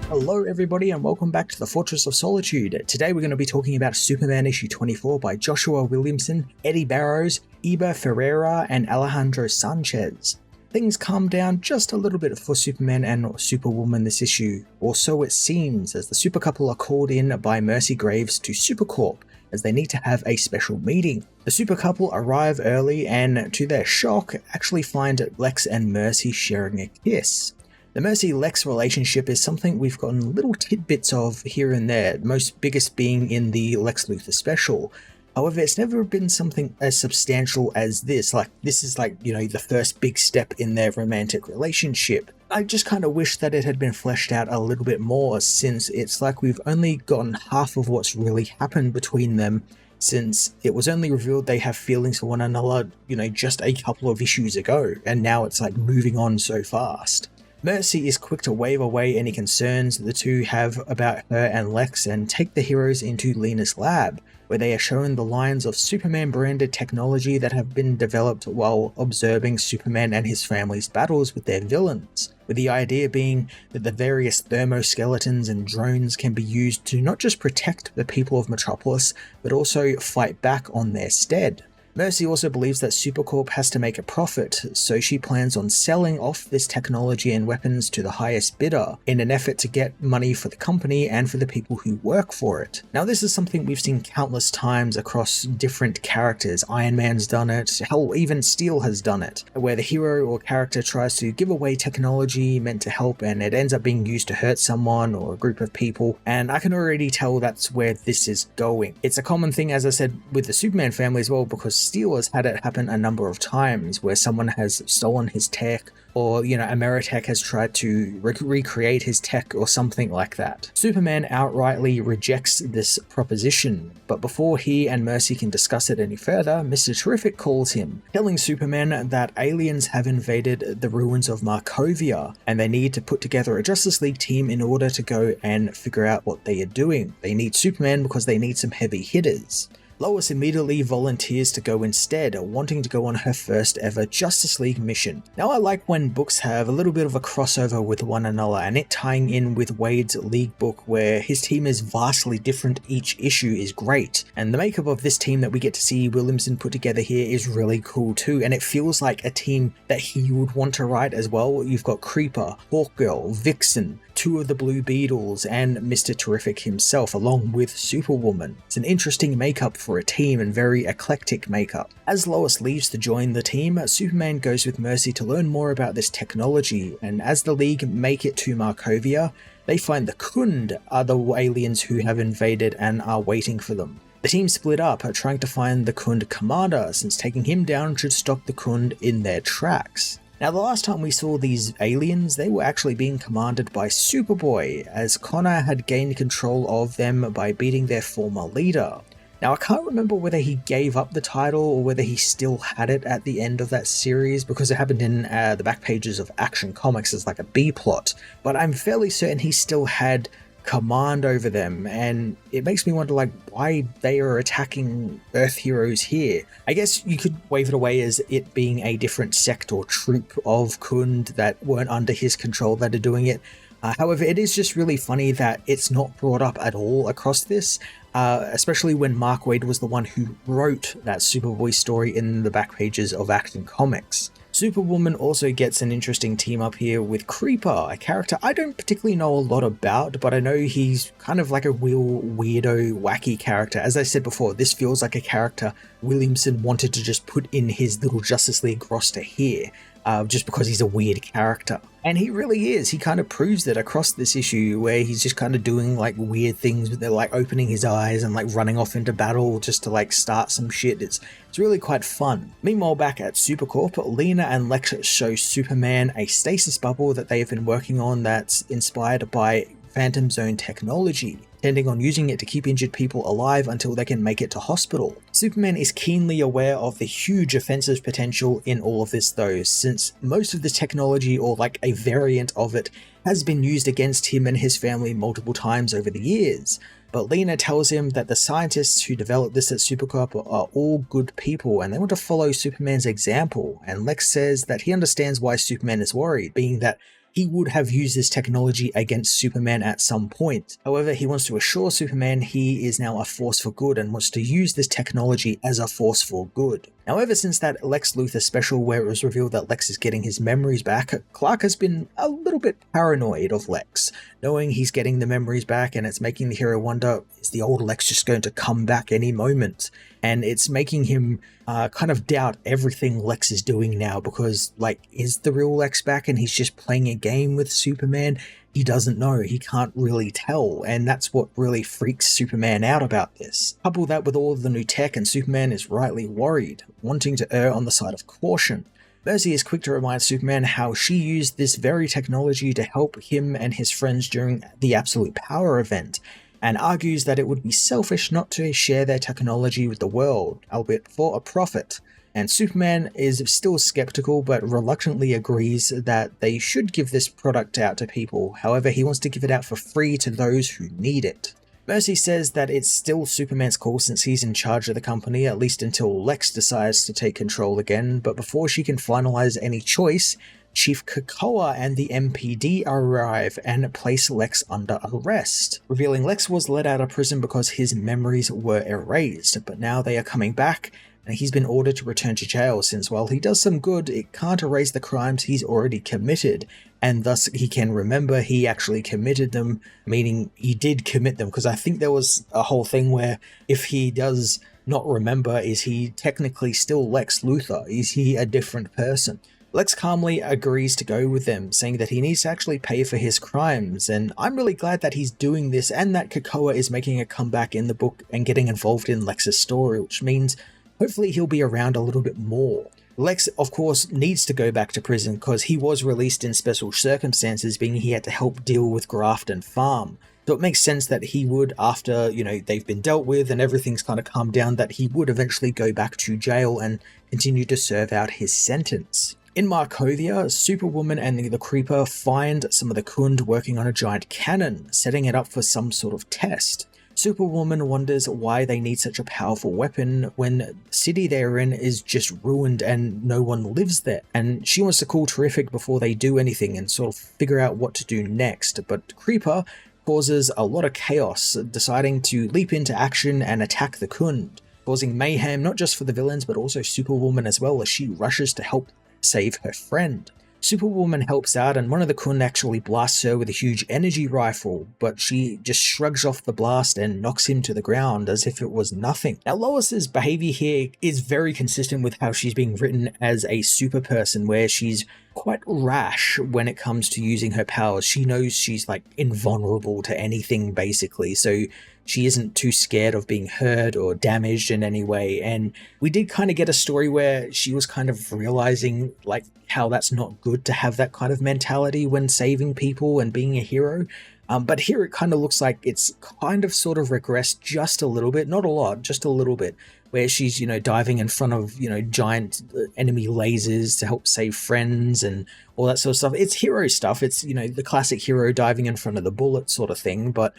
Hello everybody and welcome back to the Fortress of Solitude. Today we're going to be talking about Superman issue 24 by Joshua Williamson, Eddie Barrows, Iber Ferreira and Alejandro Sanchez. Things calm down just a little bit for Superman and Superwoman this issue, or so it seems, as the super couple are called in by Mercy Graves to SuperCorp as they need to have a special meeting. The super couple arrive early and, to their shock, actually find Lex and Mercy sharing a kiss. The Mercy-Lex relationship is something we've gotten little tidbits of here and there, the most biggest being in the Lex Luthor special. However, it's never been something as substantial as this. This is the first big step in their romantic relationship. I just kind of wish that it had been fleshed out a little bit more, since it's like we've only gotten half of what's really happened between them, since it was only revealed they have feelings for one another, just a couple of issues ago, and now it's like moving on so fast. Mercy is quick to wave away any concerns the two have about her and Lex and take the heroes into Lena's lab, where they are shown the lines of Superman-branded technology that have been developed while observing Superman and his family's battles with their villains, with the idea being that the various thermoskeletons and drones can be used to not just protect the people of Metropolis, but also fight back on their stead. Mercy also believes that SuperCorp has to make a profit, so she plans on selling off this technology and weapons to the highest bidder in an effort to get money for the company and for the people who work for it. Now, this is something we've seen countless times across different characters. Iron Man's done it, hell, even Steel has done it, where the hero or character tries to give away technology meant to help and it ends up being used to hurt someone or a group of people, and I can already tell that's where this is going. It's a common thing, as I said, with the Superman family as well, because Steel has had it happen a number of times where someone has stolen his tech, or Ameritech has tried to recreate his tech or something like that. Superman outrightly rejects this proposition, but before he and Mercy can discuss it any further, Mr. Terrific calls him, telling Superman that aliens have invaded the ruins of Markovia and they need to put together a Justice League team in order to go and figure out what they are doing. They need Superman because they need some heavy hitters. Lois immediately volunteers to go instead, wanting to go on her first ever Justice League mission. Now, I like when books have a little bit of a crossover with one another, and it tying in with Wade's League book where his team is vastly different each issue is great, and the makeup of this team that we get to see Williamson put together here is really cool too, and it feels like a team that he would want to write as well. You've got Creeper, Hawkgirl, Vixen, two of the Blue Beetles, and Mr. Terrific himself, along with Superwoman. It's an interesting makeup for a team and very eclectic makeup. As Lois leaves to join the team, Superman goes with Mercy to learn more about this technology, and as the League make it to Markovia, they find the Khund are the aliens who have invaded and are waiting for them. The team split up, trying to find the Khund commander, since taking him down should stop the Khund in their tracks. Now, the last time we saw these aliens, they were actually being commanded by Superboy, as Connor had gained control of them by beating their former leader. Now, I can't remember whether he gave up the title or whether he still had it at the end of that series, because it happened in the back pages of Action Comics as like a B-plot, but I'm fairly certain he still had command over them, and it makes me wonder why they are attacking Earth heroes here. I guess you could wave it away as it being a different sect or troop of Khund that weren't under his control that are doing it. However, it is just really funny that it's not brought up at all across this, especially when Mark Waid was the one who wrote that Superboy story in the back pages of Action Comics. Superwoman also gets an interesting team up here with Creeper, a character I don't particularly know a lot about, but I know he's kind of like a real weirdo, wacky character. As I said before, this feels like a character Williamson wanted to just put in his little Justice League roster here, just because he's a weird character. And he really is. He kind of proves it across this issue, where he's just kind of doing weird things with opening his eyes and running off into battle just to start some shit. It's really quite fun. Meanwhile, back at SuperCorp, Lena and Lex show Superman a stasis bubble that they have been working on that's inspired by Phantom Zone technology, intending on using it to keep injured people alive until they can make it to hospital. Superman is keenly aware of the huge offensive potential in all of this though, since most of this technology, or a variant of it, has been used against him and his family multiple times over the years. But Lena tells him that the scientists who developed this at SuperCorp are all good people and they want to follow Superman's example, and Lex says that he understands why Superman is worried, being that he would have used this technology against Superman at some point. However, he wants to assure Superman he is now a force for good and wants to use this technology as a force for good. Now, ever since that Lex Luthor special where it was revealed that Lex is getting his memories back, Clark has been a little bit paranoid of Lex, knowing he's getting the memories back, and it's making the hero wonder, is the old Lex just going to come back any moment? And it's making him kind of doubt everything Lex is doing now, because, like, is the real Lex back and he's just playing a game with Superman? He doesn't know, he can't really tell, and that's what really freaks Superman out about this. Couple that with all of the new tech and Superman is rightly worried, wanting to err on the side of caution. Mercy is quick to remind Superman how she used this very technology to help him and his friends during the Absolute Power event, and argues that it would be selfish not to share their technology with the world, albeit for a profit. And Superman is still skeptical but reluctantly agrees that they should give this product out to people. However, he wants to give it out for free to those who need it. Mercy says that it's still Superman's call since he's in charge of the company, at least until Lex decides to take control again, but before she can finalize any choice, Chief Krakoa and the MPD arrive and place Lex under arrest, revealing Lex was let out of prison because his memories were erased, but now they are coming back, and he's been ordered to return to jail since while he does some good, it can't erase the crimes he's already committed, and thus he can remember he actually committed them, meaning he did commit them, because I think there was a whole thing where if he does not remember, is he technically still Lex Luthor? Is he a different person? Lex calmly agrees to go with them, saying that he needs to actually pay for his crimes, and I'm really glad that he's doing this and that Krakoa is making a comeback in the book and getting involved in Lex's story, which means hopefully he'll be around a little bit more. Lex, of course, needs to go back to prison because he was released in special circumstances, being he had to help deal with Grafton Farm. So it makes sense that he would, after, they've been dealt with and everything's kind of calmed down, that he would eventually go back to jail and continue to serve out his sentence. In Markovia, Superwoman and the Creeper find some of the Khund working on a giant cannon, setting it up for some sort of test. Superwoman wonders why they need such a powerful weapon when the city they're in is just ruined and no one lives there. And she wants to call Terrific before they do anything and sort of figure out what to do next. But Creeper causes a lot of chaos, deciding to leap into action and attack the Khund, causing mayhem not just for the villains but also Superwoman as well, as she rushes to help save her friend. Superwoman helps out, and one of the Khund actually blasts her with a huge energy rifle, but she just shrugs off the blast and knocks him to the ground as if it was nothing. Now, Lois's behavior here is very consistent with how she's being written as a super person, where she's quite rash when it comes to using her powers. She knows she's like invulnerable to anything basically, so she isn't too scared of being hurt or damaged in any way. And we did kind of get a story where she was kind of realizing like how that's not good to have that kind of mentality when saving people and being a hero. But here it kind of looks like it's kind of sort of regressed just a little bit, not a lot, just a little bit, where she's, diving in front of, giant enemy lasers to help save friends and all that sort of stuff. It's hero stuff. It's, the classic hero diving in front of the bullet sort of thing. But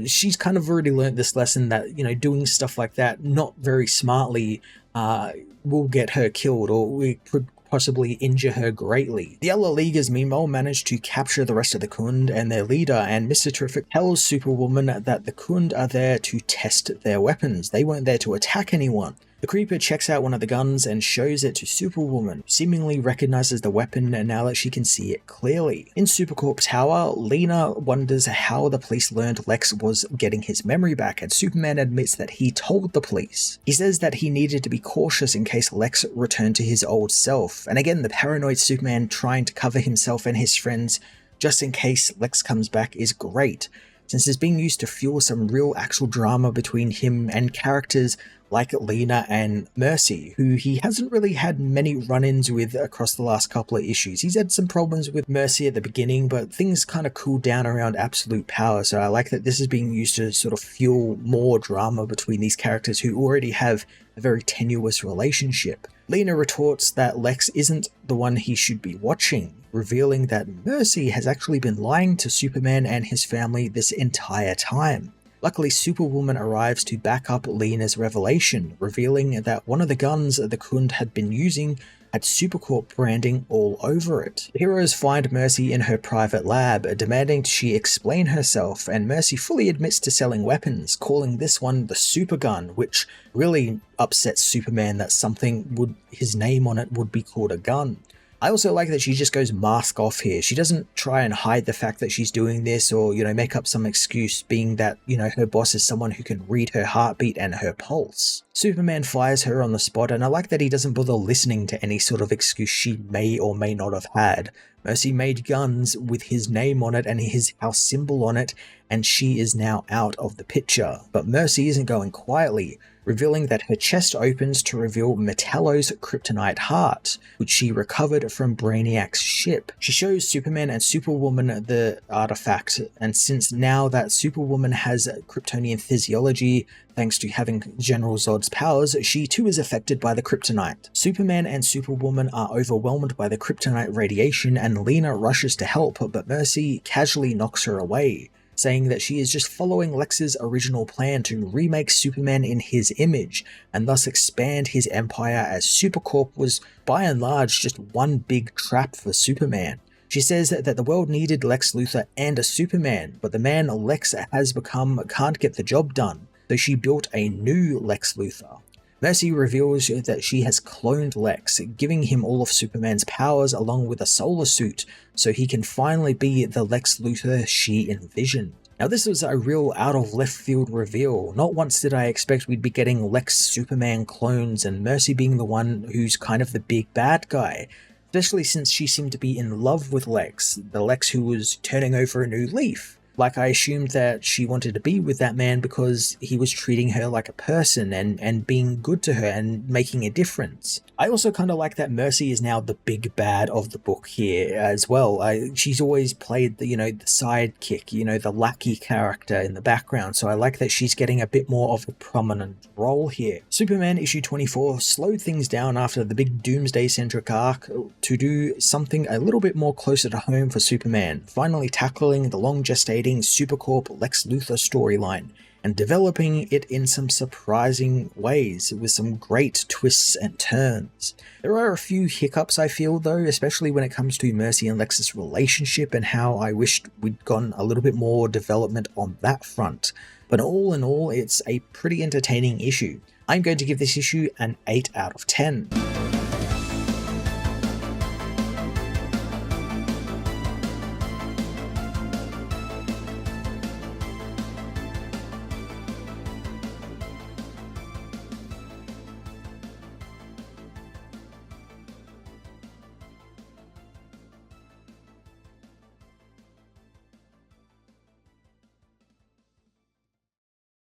she's kind of already learned this lesson that, doing stuff like that, not very smartly, will get her killed, or we could possibly injure her greatly. The other Leaguers meanwhile manage to capture the rest of the Khund and their leader, and Mr. Terrific tells Superwoman that the Khund are there to test their weapons. They weren't there to attack anyone. The Creeper checks out one of the guns and shows it to Superwoman, who seemingly recognizes the weapon now that she can see it clearly. In SuperCorp'S tower, Lena wonders how the police learned Lex was getting his memory back, and Superman admits that he told the police. He says that he needed to be cautious in case Lex returned to his old self, and again the paranoid Superman trying to cover himself and his friends just in case Lex comes back is great, since it's being used to fuel some real actual drama between him and characters like Lena and Mercy, who he hasn't really had many run-ins with across the last couple of issues. He's had some problems with Mercy at the beginning, but things kind of cooled down around Absolute Power, so I like that this is being used to sort of fuel more drama between these characters who already have a very tenuous relationship. Lena retorts that Lex isn't the one he should be watching, revealing that Mercy has actually been lying to Superman and his family this entire time. Luckily, Superwoman arrives to back up Lena's revelation, revealing that one of the guns the Khund had been using had SuperCorp branding all over it. The heroes find Mercy in her private lab, demanding she explain herself, and Mercy fully admits to selling weapons, calling this one the Super Gun, which really upsets Superman that something would his name on it would be called a gun. I also like that she just goes mask off here. She doesn't try and hide the fact that she's doing this or, make up some excuse being that, her boss is someone who can read her heartbeat and her pulse. Superman fires her on the spot, and I like that he doesn't bother listening to any sort of excuse she may or may not have had. Mercy made guns with his name on it and his house symbol on it, and she is now out of the picture. But Mercy isn't going quietly, revealing that her chest opens to reveal Metallo's kryptonite heart, which she recovered from Brainiac's ship. She shows Superman and Superwoman the artifact, and since now that Superwoman has Kryptonian physiology, thanks to having General Zod's powers, she too is affected by the kryptonite. Superman and Superwoman are overwhelmed by the kryptonite radiation, and Lena rushes to help, but Mercy casually knocks her away, saying that she is just following Lex's original plan to remake Superman in his image, and thus expand his empire, as SuperCorp was by and large just one big trap for Superman. She says that the world needed Lex Luthor and a Superman, but the man Lex has become can't get the job done, so she built a new Lex Luthor. Mercy reveals that she has cloned Lex, giving him all of Superman's powers along with a solar suit, so he can finally be the Lex Luthor she envisioned. Now this was a real out of left field reveal. Not once did I expect we'd be getting Lex Superman clones and Mercy being the one who's kind of the big bad guy, especially since she seemed to be in love with Lex, the Lex who was turning over a new leaf. Like, I assumed that she wanted to be with that man because he was treating her like a person and being good to her and making a difference. I also kind of like that Mercy is now the big bad of the book here as well. She's always played the sidekick, the lackey character in the background, so I like that she's getting a bit more of a prominent role here. Superman issue 24 slowed things down after the big Doomsday-centric arc to do something a little bit more closer to home for Superman, finally tackling the long-gestating SuperCorp Lex Luthor storyline, and developing it in some surprising ways with some great twists and turns. There are a few hiccups I feel though, especially when it comes to Mercy and Lex's relationship and how I wished we'd gotten a little bit more development on that front. But all in all, it's a pretty entertaining issue. I'm going to give this issue an 8 out of 10.